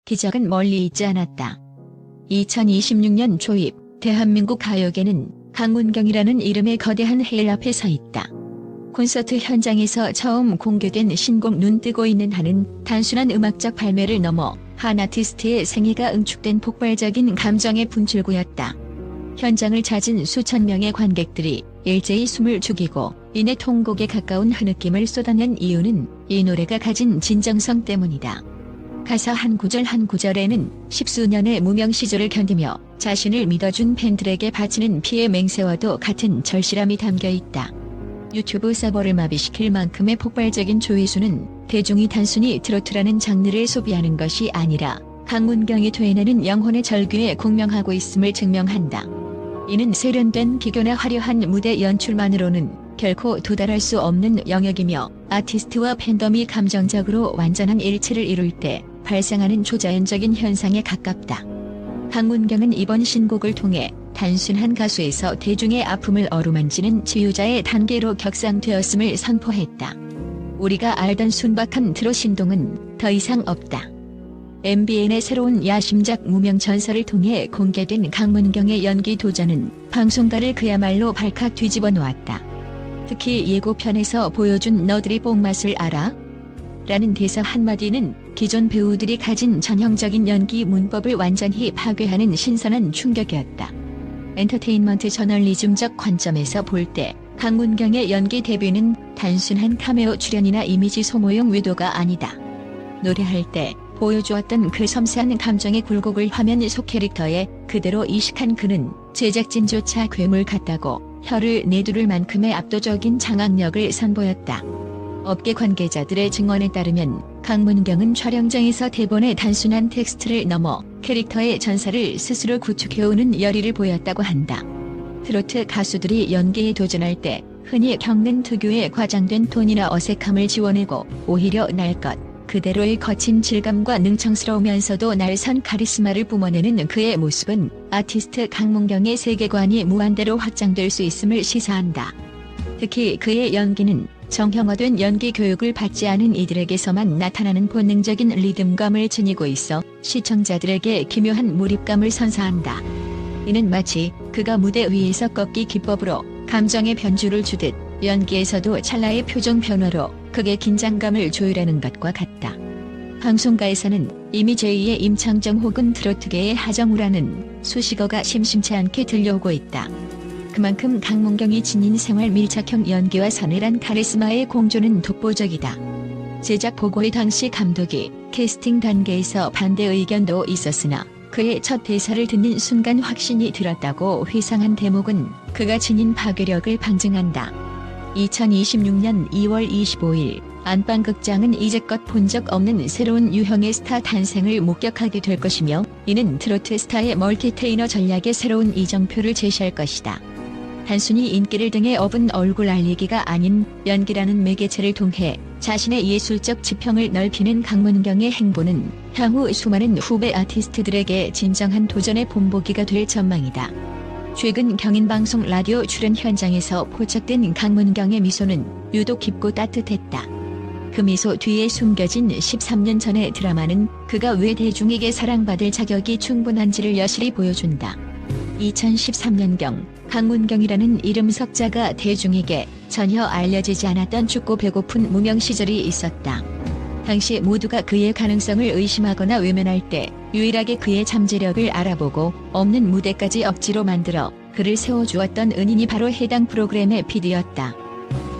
기적은 멀리 있지 않았다. 2026년 초입 대한민국 가요계는 강문경이라는 이름의 거대한 해일 앞에 서 있다. 콘서트 현장에서 처음 공개된 신곡 눈 뜨고 있는 한은 단순한 음악적 발매를 넘어 한 아티스트의 생애가 응축된 폭발적인 감정의 분출구였다. 현장을 찾은 수천 명의 관객들이 일제히 숨을 죽이고 이내 통곡에 가까운 흐느낌을 쏟아낸 이유는 이 노래가 가진 진정성 때문이다. 가사 한 구절 한 구절에는 십수년의 무명 시절을 견디며 자신을 믿어준 팬들에게 바치는 피의 맹세와도 같은 절실함이 담겨있다. 유튜브 서버를 마비시킬 만큼의 폭발적인 조회수는 대중이 단순히 트로트라는 장르를 소비하는 것이 아니라 강문경이 되뇌는 영혼의 절규에 공명하고 있음을 증명한다. 이는 세련된 기교나 화려한 무대 연출만으로는 결코 도달할 수 없는 영역이며 아티스트와 팬덤이 감정적으로 완전한 일치를 이룰 때 발생하는 초자연적인 현상에 가깝다. 강문경은 이번 신곡을 통해 단순한 가수에서 대중의 아픔을 어루만지는 치유자의 단계로 격상되었음을 선포했다. 우리가 알던 순박한 트롯 신동은 더 이상 없다. MBN의 새로운 야심작 무명 전설을 통해 공개된 강문경의 연기 도전은 방송가를 그야말로 발칵 뒤집어 놓았다. 특히 예고편에서 보여준 너들이 뽕맛을 알아? 라는 대사 한마디는 기존 배우들이 가진 전형적인 연기 문법을 완전히 파괴하는 신선한 충격이었다. 엔터테인먼트 저널리즘적 관점에서 볼 때 강문경의 연기 데뷔는 단순한 카메오 출연이나 이미지 소모용 위도가 아니다. 노래할 때 보여주었던 그 섬세한 감정의 굴곡을 화면 속 캐릭터에 그대로 이식한 그는 제작진조차 괴물 같다고 혀를 내두를 만큼의 압도적인 장악력을 선보였다. 업계 관계자들의 증언에 따르면 강문경은 촬영장에서 대본의 단순한 텍스트를 넘어 캐릭터의 전사를 스스로 구축해오는 열의를 보였다고 한다. 트로트 가수들이 연기에 도전할 때 흔히 겪는 특유의 과장된 톤이나 어색함을 지워내고 오히려 날 것 그대로의 거친 질감과 능청스러우면서도 날선 카리스마를 뿜어내는 그의 모습은 아티스트 강문경의 세계관이 무한대로 확장될 수 있음을 시사한다. 특히 그의 연기는 정형화된 연기 교육을 받지 않은 이들에게서만 나타나는 본능적인 리듬감을 지니고 있어 시청자들에게 기묘한 몰입감을 선사한다. 이는 마치 그가 무대 위에서 꺾기 기법으로 감정의 변주를 주듯 연기에서도 찰나의 표정 변화로 극의 긴장감을 조율하는 것과 같다. 방송가에서는 이미 제2의 임창정 혹은 트로트계의 하정우라는 수식어가 심심치 않게 들려오고 있다. 그만큼 강문경이 지닌 생활 밀착형 연기와 서늘한 카리스마의 공조는 독보적이다. 제작 보고회 당시 감독이 캐스팅 단계에서 반대 의견도 있었으나 그의 첫 대사를 듣는 순간 확신이 들었다고 회상한 대목은 그가 지닌 파괴력을 방증한다. 2026년 2월 25일 안방극장은 이제껏 본 적 없는 새로운 유형의 스타 탄생을 목격하게 될 것이며 이는 트로트 스타의 멀티테이너 전략의 새로운 이정표를 제시할 것이다. 단순히 인기를 등에 업은 얼굴 알리기가 아닌 연기라는 매개체를 통해 자신의 예술적 지평을 넓히는 강문경의 행보는 향후 수많은 후배 아티스트들에게 진정한 도전의 본보기가 될 전망이다. 최근 경인방송 라디오 출연 현장에서 포착된 강문경의 미소는 유독 깊고 따뜻했다. 그 미소 뒤에 숨겨진 13년 전의 드라마는 그가 왜 대중에게 사랑받을 자격이 충분한지를 여실히 보여준다. 2013년경 강문경이라는 이름 석자가 대중에게 전혀 알려지지 않았던 춥고 배고픈 무명 시절이 있었다. 당시 모두가 그의 가능성을 의심하거나 외면할 때 유일하게 그의 잠재력을 알아보고 없는 무대까지 억지로 만들어 그를 세워주었던 은인이 바로 해당 프로그램의 PD였다.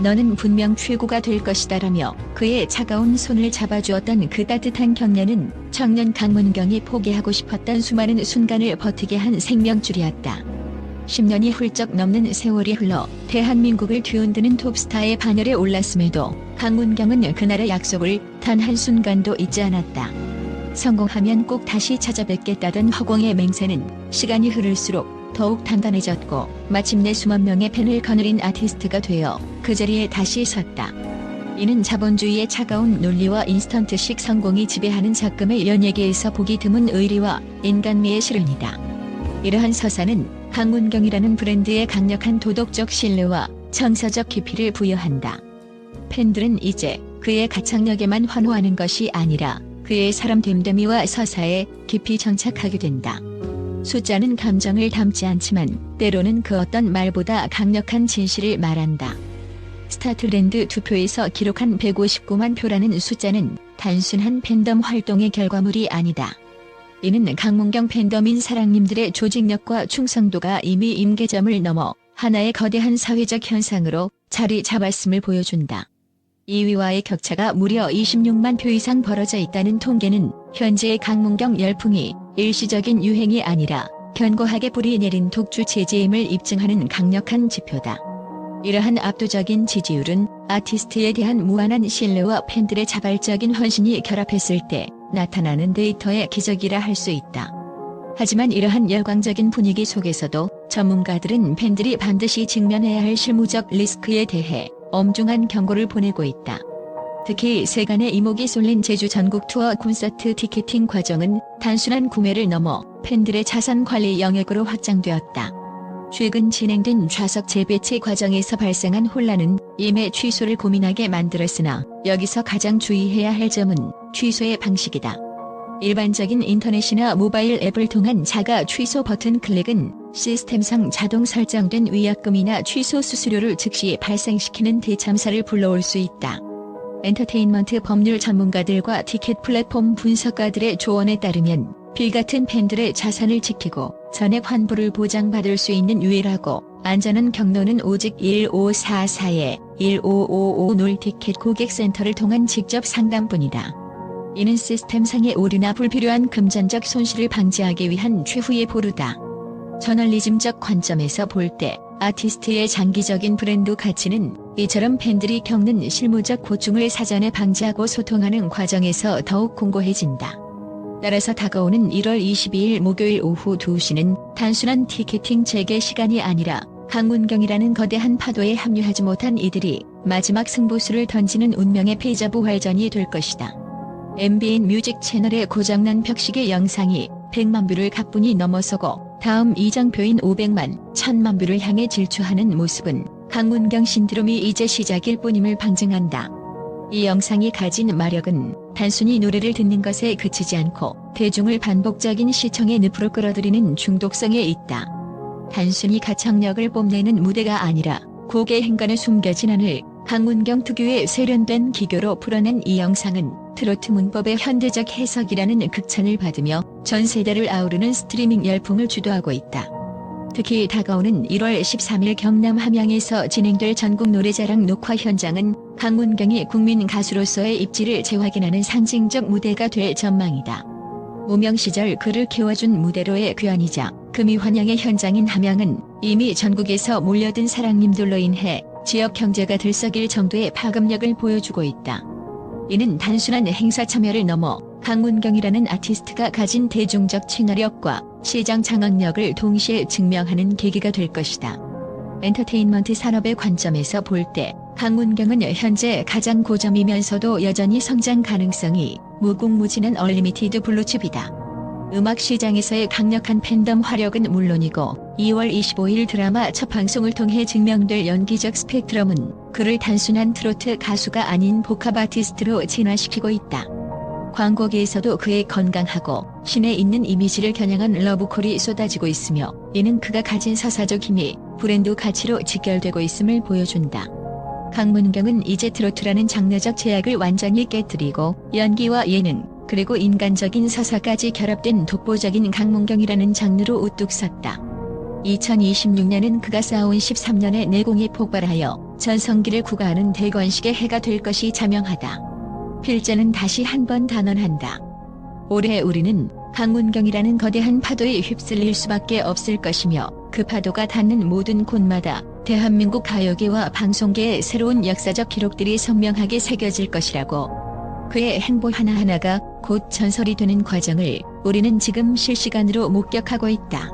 너는 분명 최고가 될 것이다라며 그의 차가운 손을 잡아주었던 그 따뜻한 격려는 청년 강문경이 포기하고 싶었던 수많은 순간을 버티게 한 생명줄이었다. 10년이 훌쩍 넘는 세월이 흘러 대한민국을 뒤흔드는 톱스타의 반열에 올랐음에도 강문경은 그날의 약속을 단 한순간도 잊지 않았다. 성공하면 꼭 다시 찾아뵙겠다던 허공의 맹세는 시간이 흐를수록 더욱 단단해졌고 마침내 수만 명의 팬을 거느린 아티스트가 되어 그 자리에 다시 섰다. 이는 자본주의의 차가운 논리와 인스턴트식 성공이 지배하는 작금의 연예계에서 보기 드문 의리와 인간미의 실현이다. 이러한 서사는 강문경이라는 브랜드의 강력한 도덕적 신뢰와 정서적 깊이를 부여한다. 팬들은 이제 그의 가창력에만 환호하는 것이 아니라 그의 사람 됨됨이와 서사에 깊이 정착하게 된다. 숫자는 감정을 담지 않지만 때로는 그 어떤 말보다 강력한 진실을 말한다. 스타트랜드 투표에서 기록한 159만 표라는 숫자는 단순한 팬덤 활동의 결과물이 아니다. 이는 강문경 팬덤인 사랑님들의 조직력과 충성도가 이미 임계점을 넘어 하나의 거대한 사회적 현상으로 자리 잡았음을 보여준다. 2위와의 격차가 무려 26만 표 이상 벌어져 있다는 통계는 현재의 강문경 열풍이 일시적인 유행이 아니라 견고하게 뿌리 내린 독주 체제임을 입증하는 강력한 지표다. 이러한 압도적인 지지율은 아티스트에 대한 무한한 신뢰와 팬들의 자발적인 헌신이 결합했을 때 나타나는 데이터의 기적이라 할 수 있다. 하지만 이러한 열광적인 분위기 속에서도 전문가들은 팬들이 반드시 직면해야 할 실무적 리스크에 대해 엄중한 경고를 보내고 있다. 특히 세간의 이목이 쏠린 제주 전국 투어 콘서트 티켓팅 과정은 단순한 구매를 넘어 팬들의 자산 관리 영역으로 확장되었다. 최근 진행된 좌석 재배치 과정에서 발생한 혼란은 임의 취소를 고민하게 만들었으나 여기서 가장 주의해야 할 점은 취소의 방식이다. 일반적인 인터넷이나 모바일 앱을 통한 자가 취소 버튼 클릭은 시스템상 자동 설정된 위약금이나 취소 수수료를 즉시 발생시키는 대참사를 불러올 수 있다. 엔터테인먼트 법률 전문가들과 티켓 플랫폼 분석가들의 조언에 따르면 빌 같은 팬들의 자산을 지키고 전액 환불을 보장받을 수 있는 유일하고 안전한 경로는 오직 1544-15550 티켓 고객센터를 통한 직접 상담뿐이다. 이는 시스템상의 오류나 불필요한 금전적 손실을 방지하기 위한 최후의 보루다. 저널리즘적 관점에서 볼 때 아티스트의 장기적인 브랜드 가치는 이처럼 팬들이 겪는 실무적 고충을 사전에 방지하고 소통하는 과정에서 더욱 공고해진다. 따라서 다가오는 1월 22일 목요일 오후 2시는 단순한 티켓팅 재개 시간이 아니라 강문경이라는 거대한 파도에 합류하지 못한 이들이 마지막 승부수를 던지는 운명의 패자 부활전이 될 것이다. MBN 뮤직 채널의 고장난 벽시계 영상이 100만 뷰를 가뿐히 넘어서고 다음 이정표인 500만, 1000만 뷰를 향해 질주하는 모습은 강문경 신드롬이 이제 시작일 뿐임을 방증한다. 이 영상이 가진 마력은 단순히 노래를 듣는 것에 그치지 않고 대중을 반복적인 시청의 늪으로 끌어들이는 중독성에 있다. 단순히 가창력을 뽐내는 무대가 아니라 곡의 행간에 숨겨진 한을 강문경 특유의 세련된 기교로 풀어낸 이 영상은 트로트 문법의 현대적 해석이라는 극찬을 받으며 전 세대를 아우르는 스트리밍 열풍을 주도하고 있다. 특히 다가오는 1월 13일 경남 함양에서 진행될 전국 노래자랑 녹화 현장은 강문경이 국민 가수로서의 입지를 재확인하는 상징적 무대가 될 전망이다. 무명 시절 그를 키워준 무대로의 귀환이자 금이 환영의 현장인 함양은 이미 전국에서 몰려든 사랑님들로 인해 지역 경제가 들썩일 정도의 파급력을 보여주고 있다. 이는 단순한 행사 참여를 넘어 강문경이라는 아티스트가 가진 대중적 친화력과 시장 장악력을 동시에 증명하는 계기가 될 것이다. 엔터테인먼트 산업의 관점에서 볼 때 강문경은 현재 가장 고점이면서도 여전히 성장 가능성이 무궁무진한 얼리미티드 블루칩이다. 음악 시장에서의 강력한 팬덤 화력은 물론이고 2월 25일 드라마 첫 방송을 통해 증명될 연기적 스펙트럼은 그를 단순한 트로트 가수가 아닌 복합 아티스트로 진화시키고 있다. 광고계에서도 그의 건강하고 신에 있는 이미지를 겨냥한 러브콜이 쏟아지고 있으며 이는 그가 가진 서사적 힘이 브랜드 가치로 직결되고 있음을 보여준다. 강문경은 이제 트로트라는 장르적 제약을 완전히 깨뜨리고 연기와 예능, 그리고 인간적인 서사까지 결합된 독보적인 강문경이라는 장르로 우뚝 섰다. 2026년은 그가 쌓아온 13년의 내공이 폭발하여 전성기를 구가하는 대관식의 해가 될 것이 자명하다. 필자는 다시 한번 단언한다. 올해 우리는 강문경이라는 거대한 파도에 휩쓸릴 수밖에 없을 것이며 그 파도가 닿는 모든 곳마다 대한민국 가요계와 방송계의 새로운 역사적 기록들이 선명하게 새겨질 것이라고. 그의 행보 하나하나가 곧 전설이 되는 과정을 우리는 지금 실시간으로 목격하고 있다.